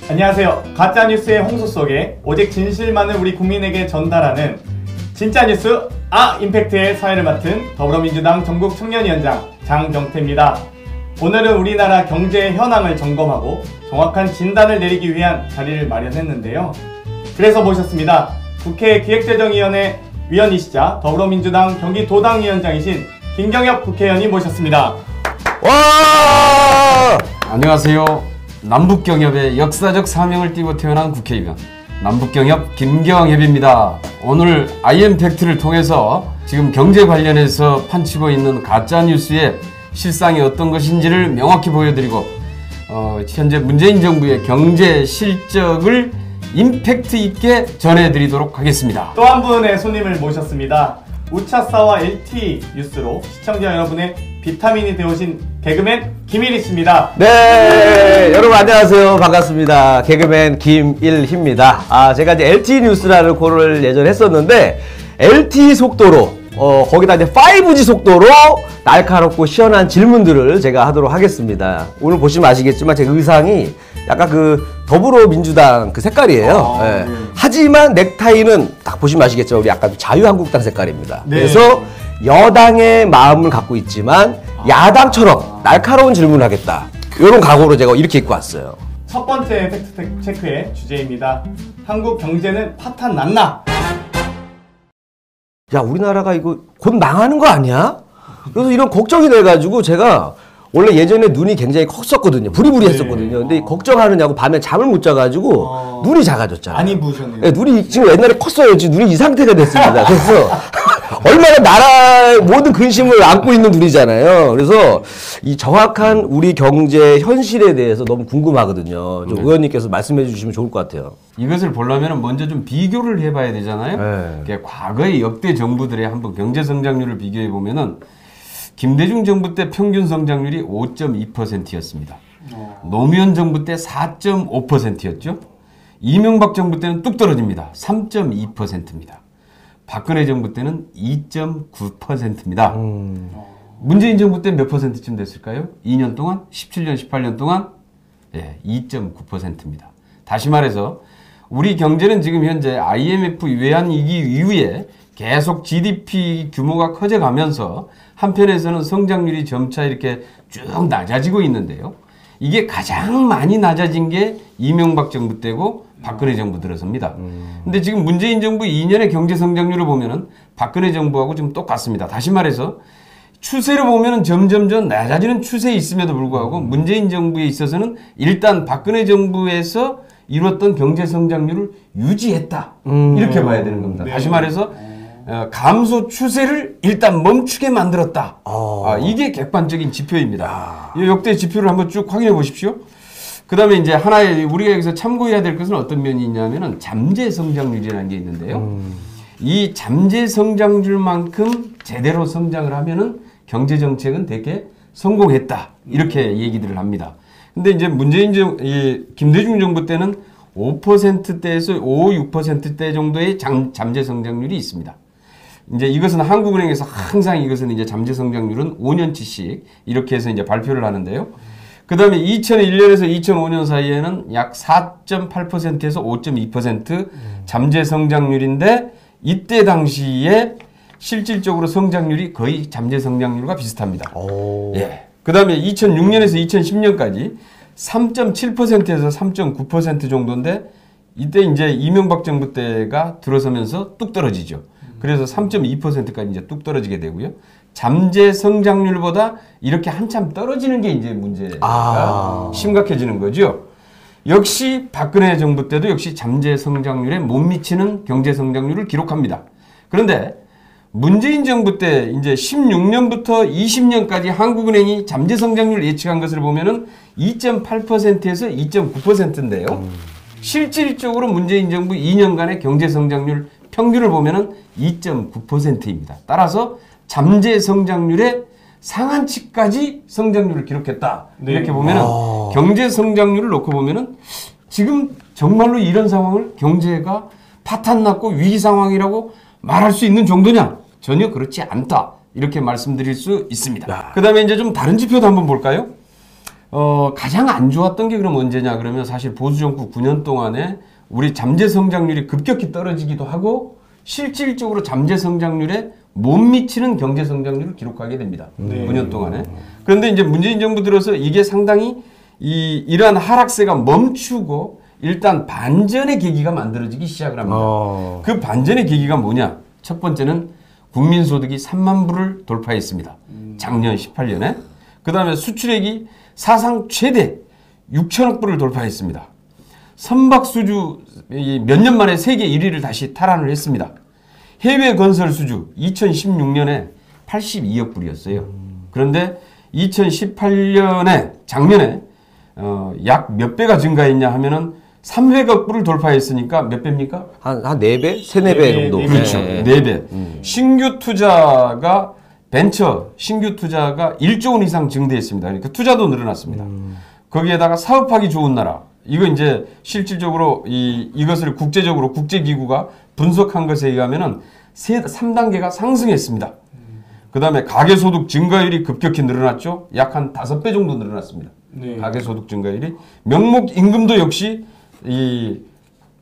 안녕하세요. 가짜뉴스의 홍수 속에 오직 진실만을 우리 국민에게 전달하는 진짜뉴스 임팩트의 사회를 맡은 더불어민주당 전국 청년위원장 장경태입니다. 오늘은 우리나라 경제 현황을 점검하고 정확한 진단을 내리기 위한 자리를 마련했는데요. 그래서 모셨습니다. 국회 기획재정위원회 위원이시자 더불어민주당 경기도당위원장이신 김경엽 국회의원님 모셨습니다. 와! 안녕하세요. 남북경협의 역사적 사명을 띠고 태어난 국회의원 남북경협 김경엽입니다. 오늘 IM팩트를 통해서 지금 경제 관련해서 판치고 있는 가짜뉴스의 실상이 어떤 것인지를 명확히 보여드리고 현재 문재인 정부의 경제 실적을 임팩트 있게 전해드리도록 하겠습니다. 또 한 분의 손님을 모셨습니다. 우차사와 LT 뉴스로 시청자 여러분의 비타민이 되어오신 개그맨 김일희 씨입니다. 네, 여러분 안녕하세요. 반갑습니다. 개그맨 김일희입니다. 제가 이제 LT 뉴스라는 코너를 예전에 했었는데 LT 속도로 거기다 이제 5G 속도로 날카롭고 시원한 질문들을 제가 하도록 하겠습니다. 오늘 보시면 아시겠지만 제 의상이 약간 그 더불어민주당 그 색깔이에요. 네. 하지만 넥타이는 딱 보시면 아시겠죠. 우리 약간 자유한국당 색깔입니다. 네. 그래서 여당의 마음을 갖고 있지만 야당처럼 날카로운 질문을 하겠다. 이런 각오로 제가 이렇게 입고 왔어요. 첫 번째 팩트 체크의 주제입니다. 한국 경제는 파탄 났나? 야, 우리나라가 이거 곧 망하는 거 아니야? 그래서 이런 걱정이 돼가지고 제가 원래 예전에 눈이 굉장히 컸었거든요. 부리부리 했었거든요. 근데 걱정하느냐고 밤에 잠을 못 자가지고 눈이 작아졌잖아요. 많이 부으셨네요. 네, 눈이 지금 옛날에 컸어요. 지금 눈이 이 상태가 됐습니다. 그래서 얼마나 나라의 모든 근심을 안고 있는 눈이잖아요. 그래서 이 정확한 우리 경제 현실에 대해서 너무 궁금하거든요. 좀 의원님께서 말씀해 주시면 좋을 것 같아요. 이것을 보려면 먼저 좀 비교를 해봐야 되잖아요. 네. 과거의 역대 정부들의 한번 경제 성장률을 비교해 보면은 김대중 정부 때 평균 성장률이 5.2%였습니다. 노무현 정부 때 4.5%였죠. 이명박 정부 때는 뚝 떨어집니다. 3.2%입니다. 박근혜 정부 때는 2.9%입니다. 문재인 정부 때 몇 퍼센트쯤 됐을까요? 2년 동안? 17년, 18년 동안? 예, 2.9%입니다. 다시 말해서 우리 경제는 지금 현재 IMF 외환위기 이후에 계속 GDP 규모가 커져가면서 한편에서는 성장률이 점차 이렇게 쭉 낮아지고 있는데요. 이게 가장 많이 낮아진 게 이명박 정부 때고 박근혜 정부 들어섭니다. 근데 지금 문재인 정부 2년의 경제 성장률을 보면은 박근혜 정부하고 좀 똑같습니다. 다시 말해서 추세를 보면은 점점점 낮아지는 추세에 있음에도 불구하고 문재인 정부에 있어서는 일단 박근혜 정부에서 이뤘던 경제 성장률을 유지했다. 이렇게 봐야 되는 겁니다. 네. 다시 말해서 감소 추세를 일단 멈추게 만들었다. 이게 객관적인 지표입니다. 이 역대 지표를 한번 쭉 확인해 보십시오. 그 다음에 이제 하나의 우리가 여기서 참고해야 될 것은 어떤 면이 있냐면은 잠재 성장률이라는 게 있는데요. 이 잠재 성장률만큼 제대로 성장을 하면은 경제 정책은 되게 성공했다. 이렇게 얘기들을 합니다. 근데 이제 김대중 정부 때는 5%대에서 5, 6%대 정도의 잠재 성장률이 있습니다. 이제 이것은 한국은행에서 항상 이것은 이제 잠재 성장률은 5년치씩 이렇게 해서 이제 발표를 하는데요. 그 다음에 2001년에서 2005년 사이에는 약 4.8%에서 5.2% 잠재 성장률인데 이때 당시에 실질적으로 성장률이 거의 잠재 성장률과 비슷합니다. 예. 그 다음에 2006년에서 2010년까지 3.7%에서 3.9% 정도인데 이때 이제 이명박 정부 때가 들어서면서 뚝 떨어지죠. 그래서 3.2%까지 이제 뚝 떨어지게 되고요. 잠재 성장률보다 이렇게 한참 떨어지는 게 이제 문제가 심각해지는 거죠. 역시 박근혜 정부 때도 역시 잠재 성장률에 못 미치는 경제 성장률을 기록합니다. 그런데 문재인 정부 때 이제 16년부터 20년까지 한국은행이 잠재 성장률 예측한 것을 보면은 2.8%에서 2.9%인데요. 실질적으로 문재인 정부 2년간의 경제 성장률 평균을 보면은 2.9%입니다. 따라서 잠재 성장률의 상한치까지 성장률을 기록했다. 네. 이렇게 보면은 경제 성장률을 놓고 보면은 지금 정말로 이런 상황을 경제가 파탄났고 위기 상황이라고 말할 수 있는 정도냐? 전혀 그렇지 않다. 이렇게 말씀드릴 수 있습니다. 그 다음에 이제 좀 다른 지표도 한번 볼까요? 가장 안 좋았던 게 그럼 언제냐 그러면 사실 보수 정부 9년 동안에 우리 잠재 성장률이 급격히 떨어지기도 하고 실질적으로 잠재 성장률에 못 미치는 경제 성장률을 기록하게 됩니다. 9년 동안에. 그런데 이제 문재인 정부 들어서 이게 상당히 이러한 하락세가 멈추고 일단 반전의 계기가 만들어지기 시작을 합니다. 그 반전의 계기가 뭐냐? 첫 번째는 국민소득이 3만 불을 돌파했습니다. 작년 18년에. 그 다음에 수출액이 사상 최대 6천억 불을 돌파했습니다. 선박수주 몇 년 만에 세계 1위를 다시 탈환을 했습니다. 해외 건설 수주 2016년에 82억 불이었어요. 그런데 2018년에 작년에 약 몇 배가 증가했냐 하면은 300억 불을 돌파했으니까 몇 배입니까? 한 4배? 3, 4배 정도. 그렇죠. 4배. 신규 투자가 신규 투자가 1조 원 이상 증대했습니다. 그러니까 투자도 늘어났습니다. 거기에다가 사업하기 좋은 나라. 이거 이제 실질적으로 이것을 국제적으로 국제기구가 분석한 것에 의하면은 3단계가 상승했습니다. 그 다음에 가계소득 증가율이 급격히 늘어났죠. 약 한 5배 정도 늘어났습니다. 네. 가계소득 증가율이. 명목 임금도 역시 이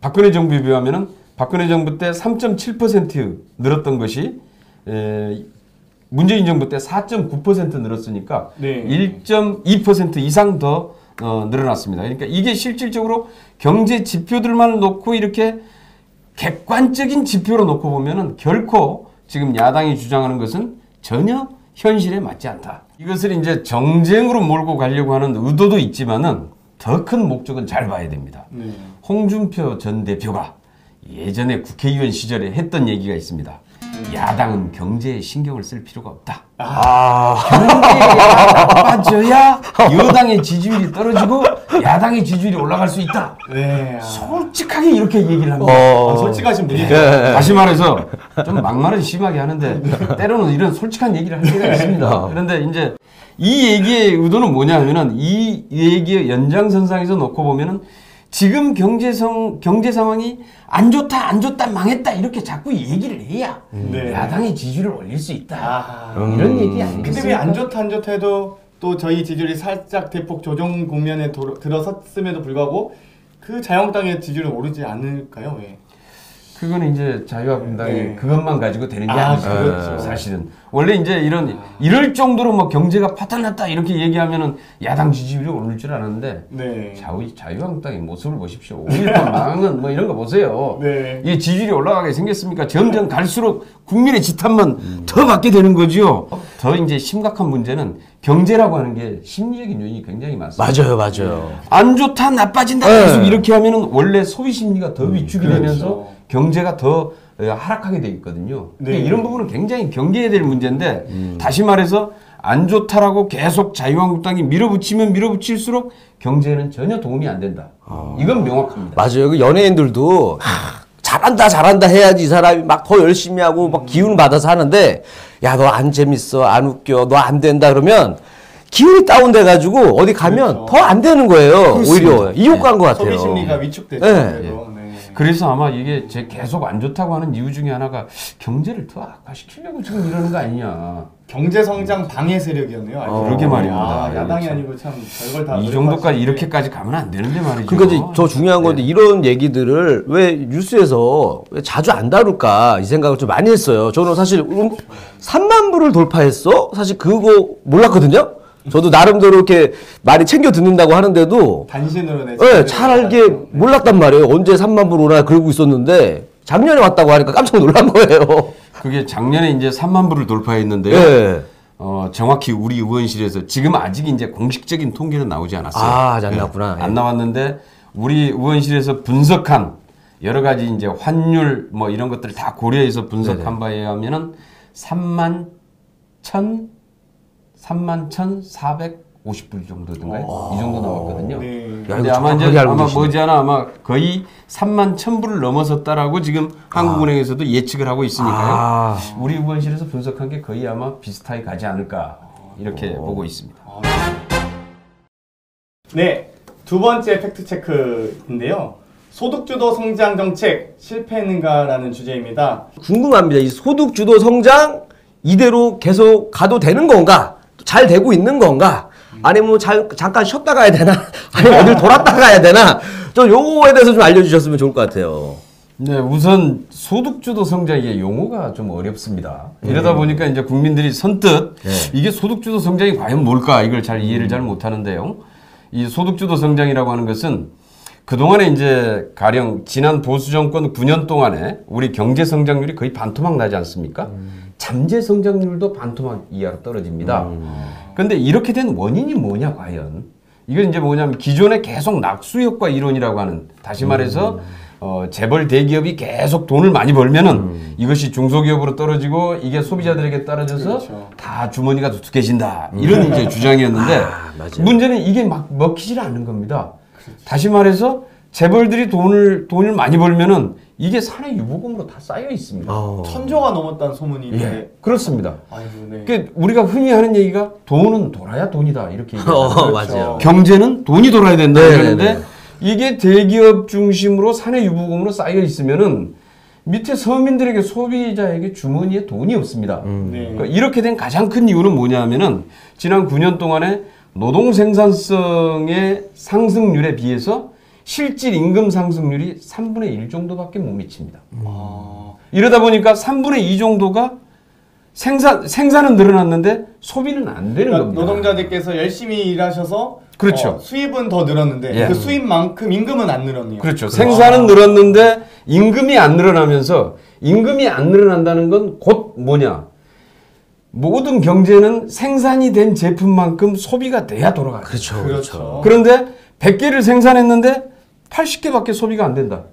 박근혜 정부에 비하면은 박근혜 정부 때 3.7% 늘었던 것이 문재인 정부 때 4.9% 늘었으니까 네. 1.2% 이상 더 늘어났습니다. 그러니까 이게 실질적으로 경제 지표들만 놓고 이렇게 객관적인 지표로 놓고 보면은 결코 지금 야당이 주장하는 것은 전혀 현실에 맞지 않다. 이것을 이제 정쟁으로 몰고 가려고 하는 의도도 있지만은 더 큰 목적은 잘 봐야 됩니다. 네. 홍준표 전 대표가 예전에 국회의원 시절에 했던 얘기가 있습니다. 야당은 경제에 신경을 쓸 필요가 없다. 경제가 나빠져야 여당의 지지율이 떨어지고 야당의 지지율이 올라갈 수 있다. 네. 솔직하게 이렇게 얘기를 합니다. 솔직하신 분이죠. 다시 말해서 좀 막말은 심하게 하는데 때로는 이런 솔직한 얘기를 할 때가 있습니다. 그런데 이제 이 얘기의 의도는 뭐냐 하면은 이 얘기의 연장선상에서 놓고 보면은 지금 경제 상황이 안 좋다, 망했다 이렇게 자꾸 얘기를 해야 네. 야당의 지지율을 올릴 수 있다. 아하. 이런 얘기 근데 아니겠습니까? 왜 안 좋다 해도 또 저희 지지율이 살짝 대폭 조정 국면에 들어섰음에도 불구하고 그 자유한국당의 지지율은 오르지 않을까요? 왜? 그거는 이제 자유한국당이 네. 그것만 가지고 되는 게 아, 아니죠. 그렇죠. 사실은 원래 이제 이럴 정도로 뭐 경제가 파탄났다 이렇게 얘기하면은 야당 지지율이 오를 줄 알았는데 네. 자유한국당의 모습을 보십시오. 5.18 망은 뭐 이런 거 보세요. 네. 이 지지율이 올라가게 생겼습니까? 점점 갈수록 국민의 지탄만 더 받게 되는 거지요. 더 이제 심각한 문제는 경제라고 하는 게 심리적인 요인이 굉장히 많습니다. 맞아요. 안 좋다, 나빠진다 계속 이렇게 하면은 원래 소비 심리가 더 위축이 그렇죠. 되면서 경제가 더 하락하게 돼 있거든요. 네. 그러니까 이런 부분은 굉장히 경계해야 될 문제인데 다시 말해서 안 좋다라고 계속 자유한국당이 밀어붙일수록 경제에는 전혀 도움이 안 된다. 이건 명확합니다. 맞아요. 그 연예인들도 잘한다 해야지 이 사람이 막 더 열심히 하고 막 기운 받아서 하는데 야, 너 안 재밌어, 안 웃겨, 너 안 된다 그러면 기운이 다운돼가지고 어디 가면 그렇죠. 더 안 되는 거예요. 그렇습니다. 오히려 이 효과인 것 같아요. 소비 심리가 위축되죠. 네. 그래도. 네. 그래서 아마 이게 계속 안 좋다고 하는 이유 중에 하나가 경제를 더 악화시키려고 지금 이러는 거 아니냐. 경제 성장 방해 세력이었네요. 알고 그러게 보니. 말입니다. 아, 야당이 참. 아니고 참 별걸 다 이 정도까지 이렇게까지 가면 안 되는데 말이죠. 그러니까 이제 더 중요한 건데 이런 얘기들을 왜 뉴스에서 왜 자주 안 다룰까 이 생각을 좀 많이 했어요. 저는 사실 3만 불을 돌파했어? 사실 그거 몰랐거든요. 저도 나름대로 이렇게 많이 챙겨 듣는다고 하는데도 단신으로 내. 네, 잘 알게 몰랐단 말이에요. 언제 3만 불 오나 그러고 있었는데 작년에 왔다고 하니까 깜짝 놀란 거예요. 그게 작년에 이제 3만 불을 돌파했는데요. 네. 정확히 우리 의원실에서 지금 아직 이제 공식적인 통계는 나오지 않았어요. 아직 안 나왔구나. 안 나왔는데 우리 의원실에서 분석한 여러 가지 이제 환율 뭐 이런 것들을 다 고려해서 분석한 바에 의하면은 31,450불 정도든가요? 이 정도 나왔거든요. 네. 야, 근데 이거 아마 이제 정확하게 알고 아마 계시네. 머지않아 아마 거의 31,000불을 넘어섰다라고 지금 한국은행에서도 예측을 하고 있으니까요. 우리 의원실에서 분석한 게 거의 아마 비슷하게 가지 않을까 이렇게 보고 있습니다. 네, 두 번째 팩트 체크인데요. 소득주도 성장 정책 실패했는가라는 주제입니다. 궁금합니다. 이 소득 주도 성장 이대로 계속 가도 되는 건가? 잘 되고 있는 건가? 아니면 잠깐 쉬었다 가야 되나? 아니면 어딜 돌았다 가야 되나? 좀 요거에 대해서 좀 알려주셨으면 좋을 것 같아요. 네, 우선 소득주도 성장 이게 용어가 좀 어렵습니다. 이러다 보니까 이제 국민들이 선뜻 이게 소득주도 성장이 과연 뭘까 이걸 잘 이해를 잘 못하는데요. 이 소득주도 성장이라고 하는 것은 그동안에 이제 가령 지난 보수 정권 9년 동안에 우리 경제 성장률이 거의 반토막 나지 않습니까? 잠재 성장률도 반토막 이하로 떨어집니다. 그런데 이렇게 된 원인이 뭐냐 과연? 이건 이제 뭐냐면 기존에 계속 낙수 효과 이론이라고 하는, 다시 말해서 재벌 대기업이 계속 돈을 많이 벌면은 이것이 중소기업으로 떨어지고 이게 소비자들에게 떨어져서 그렇죠. 다 주머니가 두둑해진다. 이런 이제 주장이었는데 맞아요. 문제는 이게 막 먹히질 않는 겁니다. 다시 말해서 재벌들이 돈을 많이 벌면은 이게 사내 유보금으로 다 쌓여 있습니다. 천조가 넘었다는 소문이 있는데. 예, 그렇습니다. 아이고, 네. 그러니까 우리가 흔히 하는 얘기가 돈은 돌아야 돈이다 이렇게 얘기하잖아요. 맞아요. 경제는 돈이 돌아야 된다 네네네. 이러는데 이게 대기업 중심으로 사내 유보금으로 쌓여 있으면은 밑에 서민들에게, 소비자에게 주머니에 돈이 없습니다. 네. 그러니까 이렇게 된 가장 큰 이유는 뭐냐면은 지난 9년 동안에 노동 생산성의 상승률에 비해서 실질 임금 상승률이 3분의 1 정도밖에 못 미칩니다. 이러다 보니까 3분의 2 정도가 생산은 늘어났는데 소비는 안 되는 그러니까 겁니다. 노동자들께서 열심히 일하셔서 그렇죠. 수입은 더 늘었는데 예. 그 수입만큼 임금은 안 늘었네요. 그렇죠. 생산은 늘었는데 임금이 안 늘어나면서, 임금이 안 늘어난다는 건 곧 뭐냐? 모든 경제는 생산이 된 제품만큼 소비가 돼야 돌아가요. 그렇죠. 그런데 100개를 생산했는데 80개밖에 소비가 안 된다.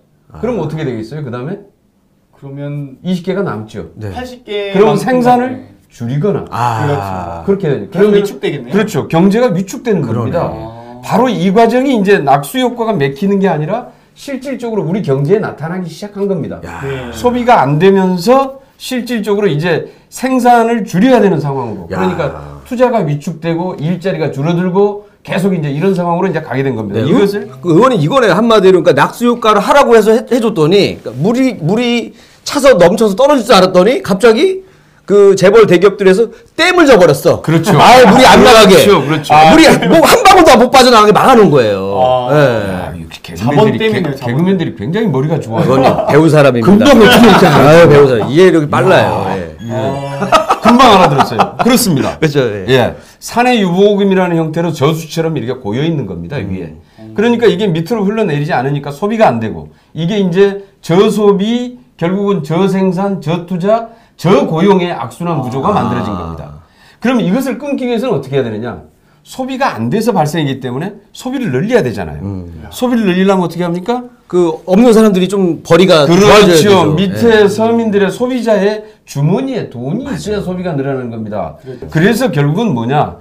그럼 어떻게 되겠어요? 그 다음에 그러면 20개가 남죠. 80개. 그럼 생산을 줄이거나 그렇죠. 그렇게 되죠. 그러면 위축되겠네요. 그렇죠. 경제가 위축되는 겁니다. 바로 이 과정이 이제 낙수 효과가 맥히는 게 아니라 실질적으로 우리 경제에 나타나기 시작한 겁니다. 네. 소비가 안 되면서 실질적으로 이제 생산을 줄여야 되는 상황으로. 그러니까 투자가 위축되고 일자리가 줄어들고 계속 이제 이런 상황으로 이제 가게 된 겁니다. 네, 이것을 그 의원이 이거네 한마디로. 그러니까 낙수 효과를 하라고 해서 해줬더니 그러니까 물이 차서 넘쳐서 떨어질 줄 알았더니 갑자기 그 재벌 대기업들에서 댐을 져버렸어. 그렇죠. 물이 안 나가게. 그렇죠. 물이 뭐 한 방울도 못 빠져나가게 막아놓은 거예요. 야, 역시 자본 때문이네요, 자본. 개그맨들이 굉장히 머리가 좋아요. 의원님 배운 사람입니다. 금방 맞추니까. 아유 배운 사람. 이해력이 빨라요. 예. 금방 알아들었어요. 그렇습니다. 그렇죠. 예. 예, 사내 유보금이라는 형태로 저수처럼 이렇게 고여 있는 겁니다 위에. 그러니까 이게 밑으로 흘러내리지 않으니까 소비가 안 되고, 이게 이제 저소비, 결국은 저생산, 저투자, 저고용의 악순환 구조가 만들어진 겁니다. 그럼 이것을 끊기 위해서는 어떻게 해야 되느냐? 소비가 안 돼서 발생이기 때문에 소비를 늘려야 되잖아요. 소비를 늘리려면 어떻게 합니까? 그 없는 사람들이 좀 벌이가 좋아져야 그렇죠. 되죠. 밑에 서민들의 소비자의 주머니에 돈이 있어야 소비가 늘어나는 겁니다. 그래서 결국은 뭐냐?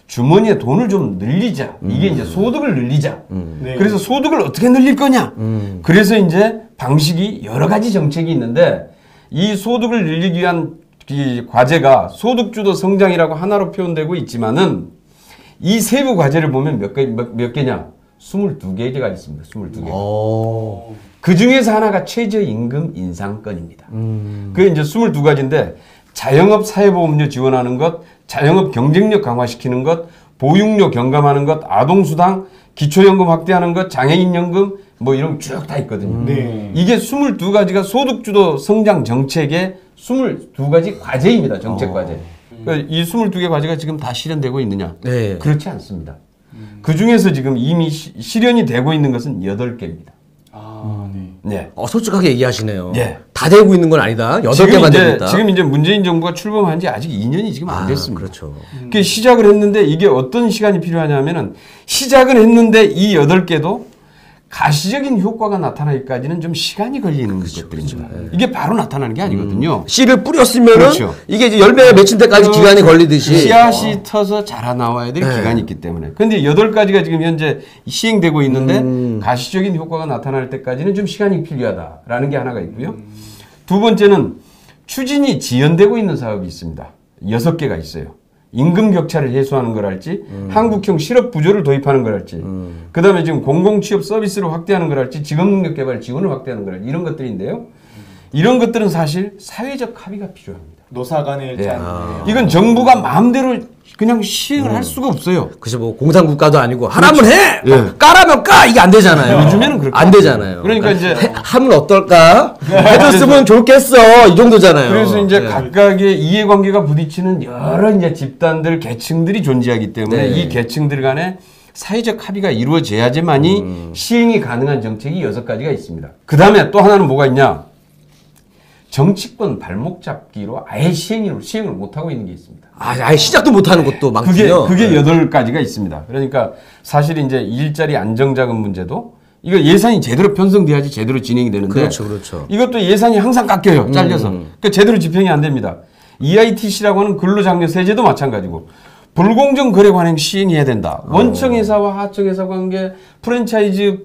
주머니에 돈을 좀 늘리자. 이게 이제 소득을 늘리자. 네. 그래서 소득을 어떻게 늘릴 거냐? 그래서 이제 방식이 여러 가지 정책이 있는데, 이 소득을 늘리기 위한 이 과제가 소득주도 성장이라고 하나로 표현되고 있지만은 이 세부 과제를 보면 몇 개냐? 22개가 있습니다. 22개. 그 중에서 하나가 최저임금 인상건입니다. 그게 이제 22가지인데, 자영업 사회보험료 지원하는 것, 자영업 경쟁력 강화시키는 것, 보육료 경감하는 것, 아동수당, 기초연금 확대하는 것, 장애인연금, 뭐 이런 쭉 다 있거든요. 네. 이게 22가지가 소득주도 성장 정책의 22가지 과제입니다. 정책 과제. 그러니까 이 22개 과제가 지금 다 실현되고 있느냐? 네. 그렇지 않습니다. 그 중에서 지금 이미 실현이 되고 있는 것은 8개입니다. 네. 솔직하게 얘기하시네요. 예. 다 되고 있는 건 아니다. 8개만 되고 있다. 지금 이제 문재인 정부가 출범한 지 아직 2년이 지금 안 됐습니다. 그렇죠. 그 시작을 했는데 이게 어떤 시간이 필요하냐면은, 시작은 했는데 이 8개도 가시적인 효과가 나타나기까지는 좀 시간이 걸리는 것들입니다. 이게 바로 나타나는 게 아니거든요. 씨를 뿌렸으면은 그렇죠. 이게 이제 열매가 맺힌 때까지 기간이 걸리듯이. 씨앗이 터서 자라나와야 될 기간이 있기 때문에. 근데 8가지가 지금 현재 시행되고 있는데 가시적인 효과가 나타날 때까지는 좀 시간이 필요하다라는 게 하나가 있고요. 두 번째는 추진이 지연되고 있는 사업이 있습니다. 6개가 있어요. 임금 격차를 해소하는 거랄지, 한국형 실업 부조를 도입하는 거랄지, 그 다음에 지금 공공취업 서비스를 확대하는 거랄지, 직업능력 개발 지원을 확대하는 거랄지, 이런 것들인데요. 이런 것들은 사실 사회적 합의가 필요합니다. 노사 간의 일자. 이건 정부가 마음대로 그냥 시행을 할 수가 없어요. 그치, 뭐 공산국가도 아니고 하라면 해. 예. 까라면 까 이게 안 되잖아요. 요즘에는 그렇게 안 되잖아요. 그러니까 이제 하면 어떨까? 해줬으면 좋겠어 이 정도잖아요. 그래서 이제 네. 각각의 이해관계가 부딪히는 여러 이제 집단들, 계층들이 존재하기 때문에 네. 이 계층들 간에 사회적 합의가 이루어져야지만이 시행이 가능한 정책이 6가지가 있습니다. 그 다음에 또 하나는 뭐가 있냐? 정치권 발목 잡기로 아예 시행을 못하고 있는 게 있습니다. 아예 시작도 못하는 것도 많군요. 그게 8가지가 있습니다. 그러니까 사실 이제 일자리 안정자금 문제도 이거 예산이 제대로 편성돼야지 제대로 진행이 되는데 그렇죠. 이것도 예산이 항상 깎여요. 잘려서. 그러니까 제대로 집행이 안 됩니다. EITC라고 하는 근로장려세제도 마찬가지고 불공정 거래 관행 시행해야 된다. 원청회사와 하청회사 관계, 프랜차이즈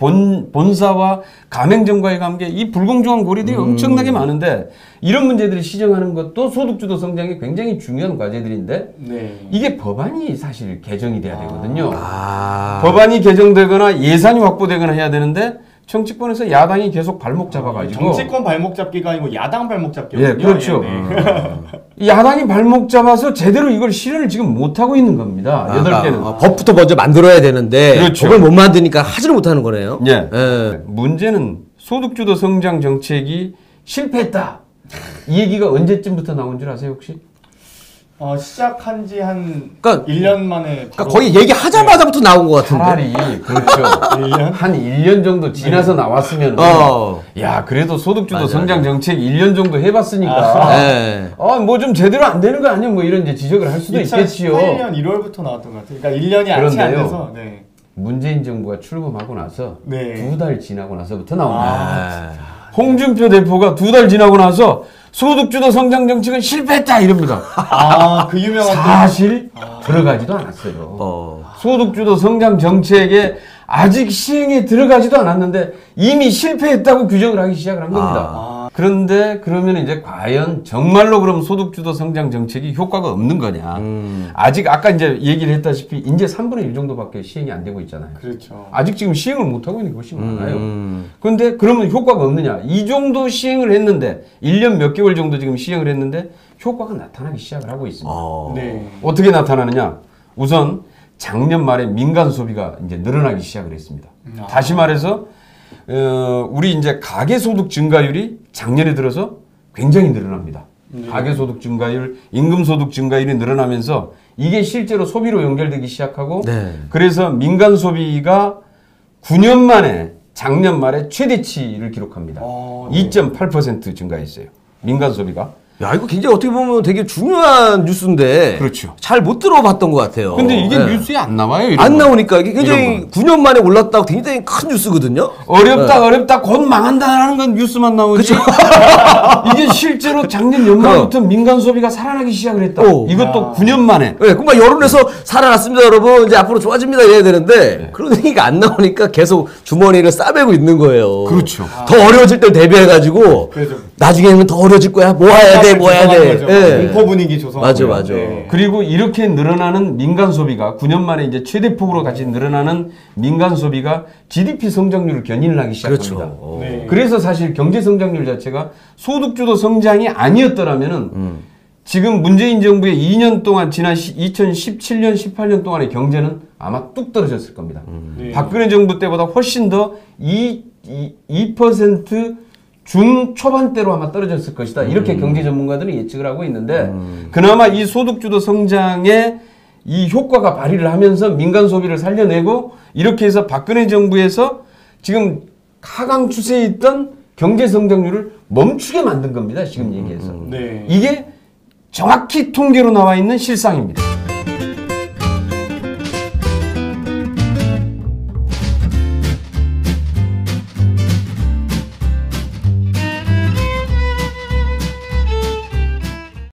본사와 가맹점과의 관계, 이 불공정한 고리들이 엄청나게 많은데 이런 문제들이 시정하는 것도 소득주도 성장에 굉장히 중요한 과제들인데 네. 이게 법안이 사실 개정이 돼야 되거든요. 아. 법안이 개정되거나 예산이 확보되거나 해야 되는데 정치권에서 야당이 계속 발목 잡아가지고 정치권 발목 잡기가 아니고 야당 발목 잡기군요. 예, 그렇죠. 네. 야당이 발목 잡아서 제대로 이걸 실현을 지금 못하고 있는 겁니다. 8개는. 법부터 먼저 만들어야 되는데 그렇죠. 법을 못 만드니까 하지를 못하는 거네요. 예. 예. 문제는 소득주도 성장 정책이 실패했다. 이 얘기가 언제쯤부터 나온 줄 아세요, 혹시? 시작한 지 한 그러니까 1년 만에 그러니까 거의 얘기하자마자부터 나온 것 같은데. 차라리 그렇죠. 1년? 한 1년 정도 지나서 나왔으면 야, 그래도 소득주도 성장 정책 1년 정도 해봤으니까 예. 뭐 좀 제대로 안 되는 거 아니야? 뭐 이런 이제 지적을 할 수도 있겠지요. 2018년 1월부터 나왔던 것 같아요. 그러니까 1년이 안치 안 그런데요. 돼서. 네. 문재인 정부가 출범하고 나서 네. 2달 지나고 나서부터 나옵니다. 아. 홍준표 대표가 2달 지나고 나서 소득주도 성장 정책은 실패했다 이럽니다. 그 유명한 사실 들어가지도 않았어요. 소득주도 성장 정책에 아직 시행에 들어가지도 않았는데 이미 실패했다고 규정을 하기 시작을 한 겁니다. 그런데 그러면 이제 과연 정말로 그럼 소득주도 성장 정책이 효과가 없는 거냐? 아직 아까 이제 얘기를 했다시피 이제 3분의 1 정도밖에 시행이 안 되고 있잖아요. 그렇죠. 아직 지금 시행을 못 하고 있는 것이 많아요. 그런데 그러면 효과가 없느냐? 이 정도 시행을 했는데 1년 몇 개월 정도 지금 시행을 했는데 효과가 나타나기 시작을 하고 있습니다. 네. 어떻게 나타나느냐? 우선 작년 말에 민간 소비가 이제 늘어나기 시작을 했습니다. 다시 말해서 우리 이제 가계소득 증가율이 작년에 들어서 굉장히 늘어납니다. 가계소득 증가율, 임금소득 증가율이 늘어나면서 이게 실제로 소비로 연결되기 시작하고 네. 그래서 민간 소비가 9년 만에 작년 말에 최대치를 기록합니다. 2.8% 증가했어요. 민간 소비가. 야, 이거 굉장히 어떻게 보면 되게 중요한 뉴스인데. 그렇죠. 잘 못 들어봤던 것 같아요. 근데 이게 네. 뉴스에 안 나와요. 이런 안 거. 나오니까 이게 굉장히 이런 9년 만에 올랐다고 굉장히 큰 뉴스거든요. 어렵다 곧 망한다라는 건 뉴스만 나오지. 이게 실제로 작년 연말부터 민간 소비가 살아나기 시작을 했다. 이것도 9년 만에. 네, 그만 여론에서 살아났습니다, 여러분. 이제 앞으로 좋아집니다 이래야 되는데 그런 얘기가 안 나오니까 계속 주머니를 싸매고 있는 거예요. 그렇죠. 더 어려워질 때 대비해가지고 그렇죠. 나중에는 더 어려워질 거야. 모아야 돼. 공포 분위기 조성하고요. 맞아. 네. 그리고 이렇게 늘어나는 민간 소비가 9년 만에 이제 최대폭으로 같이 늘어나는 민간 소비가 GDP 성장률을 견인을 하기 시작합니다. 그렇죠. 네. 그래서 사실 경제 성장률 자체가 소득주도 성장이 아니었더라면은 지금 문재인 정부의 2년 동안 지난 2017년, 18년 동안의 경제는 아마 뚝 떨어졌을 겁니다. 네. 박근혜 정부 때보다 훨씬 더 2% 중초반대로 아마 떨어졌을 것이다. 이렇게 경제 전문가들은 예측을 하고 있는데 그나마 이 소득주도 성장에 이 효과가 발휘를 하면서 민간 소비를 살려내고 이렇게 해서 박근혜 정부에서 지금 하강 추세에 있던 경제 성장률을 멈추게 만든 겁니다. 지금 얘기해서. 네. 이게 정확히 통계로 나와 있는 실상입니다.